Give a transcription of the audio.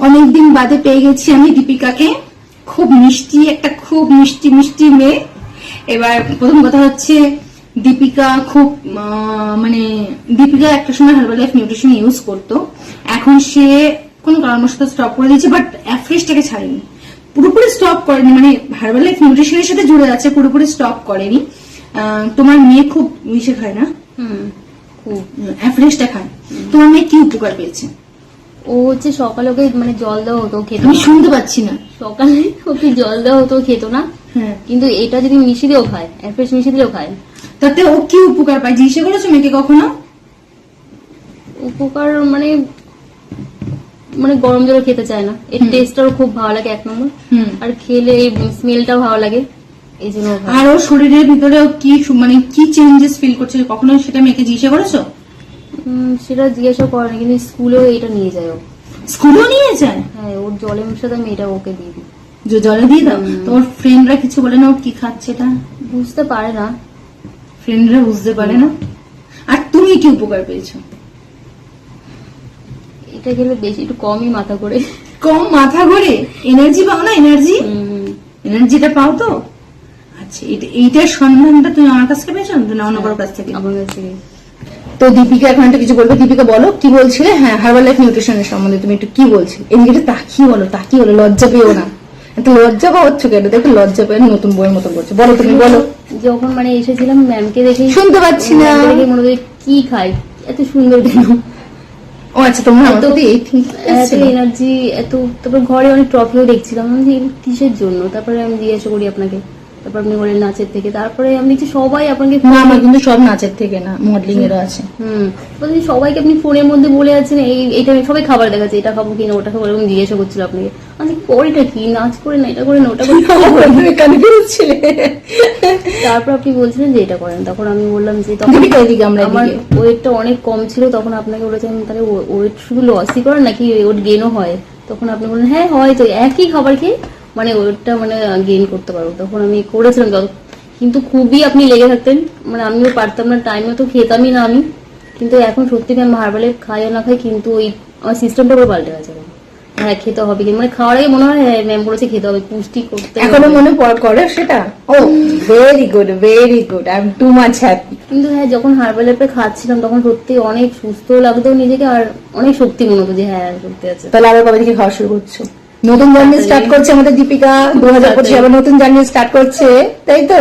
অনেকদিন বাদে পেয়ে গেছি আমি দীপিকাকে। খুব মিষ্টি একটা, খুব মিষ্টি মিষ্টি মেয়ে। এবার প্রথম কথা হচ্ছে দীপিকা খুব মানে দীপিকা একটা সময় হার্বালাইফ নিউট্রিশন ইউজ করতো, এখন সে কোন কারণবশত স্টপ করে দিয়েছে, বাট অ্যাফ্রেশটাকে ছাড়েনি, পুরোপুরি স্টপ করেনি, মানে হার্বালাইফ নিউট্রিশনের সাথে জুড়ে আছে, পুরোপুরি স্টপ করেনি। তোমার মেয়ে খুব ইসে খায় না, অ্যাফ্রেশটা খায়। তোমার মেয়ে কি উপকার পেয়েছে? ও হচ্ছে সকালে ওকে মানে জল দেওয়া হতো, খেত আমি না। শুনতে পাচ্ছি না। সকালে ওকে জল দেওয়া হতো, খেত না। হ্যাঁ, কিন্তু এটা যদি মিশিয়ে দিয়েও খায়, অ্যাফ্রেশ মিশিয়ে দিলেও খায়। তাতে ও কি উপকার পায় জিজ্ঞেস করেছো মেয়েকে কখনো? উপকার মানে মানে গরম জল খেতে চায় না, এর টেস্টটাও খুব ভালো লাগে 1 নম্বর, আর খেলে স্মেলটাও ভালো লাগে, এই জন্য ও খায়। আর ওর শরীরের ভিতরে ও কি মানে কি চেঞ্জেস ফিল করছে কখনো সেটা মেয়েকে জিজ্ঞেস করেছো? সেটা জিজ্ঞাসা করে না, কিন্তু স্কুলেও এটা নিয়ে যায় ও। স্কুলেও নিয়ে যায়? হ্যাঁ, ওর জলের সাথে আমি এটা ওকে দিই। যে জলে দিয়ে দাও? তোমার ফ্রেন্ডরা কিছু বলে না ও কি খাচ্ছে? এটা বুঝতে পারে না, ফ্রেন্ডরা বুঝতে পারে না। আর তুমি কি উপকার পেয়েছো? এটা খেলে বেশি একটু কমই মাথা করে। কম মাথা ঘুরে এনার্জি পাও না? এনার্জিটা পাও তো? আচ্ছা, এইটার সন্ধানটা তুমি আমার কাছ থেকে পেয়েছো না অন্য কারোর কাছ থেকে? আমার কাছে। তো দীপিকা এখন একটা কিছু বলবে। দীপিকা বলো, কি বলছিলে? হ্যাঁ, হার্বালাইফ নিউট্রিশনের সম্বন্ধে তুমি একটু কি বলছিলে? এদিকে একটু তাকিয়ে বলো, তাকিয়ে বলো, লজ্জা পেও না। এত লজ্জা পাচ্ছ কেন? দেখো লজ্জা পেয়ে নতুন বইয়ের মতো বলছো। বলো, তুমি বলো। যখন মানে এসেছিলাম ম্যামকে দেখে শুনতে পাচ্ছি না, দেখে মনে হয় কি খাই, এত সুন্দর কেন? ও আচ্ছা, তোমরা এত এনার্জি, এত। তারপর ঘরে অনেক ট্রফিও দেখছিলাম, আমি কিসের জন্য? তারপরে আমি জিজ্ঞাসা করি আপনাকে, তারপর আপনি বলেন নাচের থেকে। তারপরে আমি দেখছি সবাই আপনাকে, না আমার কিন্তু সব নাচের থেকে না, মডেলিং এরও আছে। বলছি সবাইকে আপনি ফোনের মধ্যে বলে আছেন এইটা সবাই খাবার দেখাচ্ছে, এটা খাবো কিনা ওটা খাবো, এরকম জিজ্ঞাসা করছিল আপনাকে। আমি পরেটা কি নাচ করে না, এটা করে না ওটা করে। তারপর আপনি বলছিলেন যে এটা করেন, তখন আমি বললাম যে তখন আমার ওয়েটটা অনেক কম ছিল, তখন আপনাকে বলেছেন তাহলে ওয়েট শুধু লসই করেন নাকি ওয়েট গেনও হয়? তখন আপনি বললেন হ্যাঁ হয়, তো একই খাবার খেয়ে মানে ওয়েটটা মানে গেইন করতে পারবো। তখন আমি করেছিলাম, কিন্তু খুবই আপনি লেগে থাকতেন, মানে আমিও পারতাম না, টাইমে তো খেতামই না আমি। কিন্তু এখন সত্যি আমি হার্বালাইফ খাই না খাই, কিন্তু ওই আমার সিস্টেমটা পুরো পাল্টে গেছে। হ্যাঁ, খেতে হবে, মানে খাওয়ার আগে মনে হয় হ্যাঁ ম্যাম বলেছে খেতে হবে, পুষ্টি করতে। এখনো মনে করে সেটা? Oh very good, very good, I am too much happy. কিন্তু হ্যাঁ, যখন হার্বালাইফে খাচ্ছিলাম তখন সত্যি অনেক সুস্থ লাগতো নিজেকে, আর অনেক শক্তি মনে হতো যে হ্যাঁ শক্তি আছে। তাহলে আবার কবে থেকে খাওয়া শুরু করছো? নতুন জার্নি স্টার্ট করছে আমাদের দীপিকা, 2025 আবার নতুন জার্নি স্টার্ট করছে, তাই তো?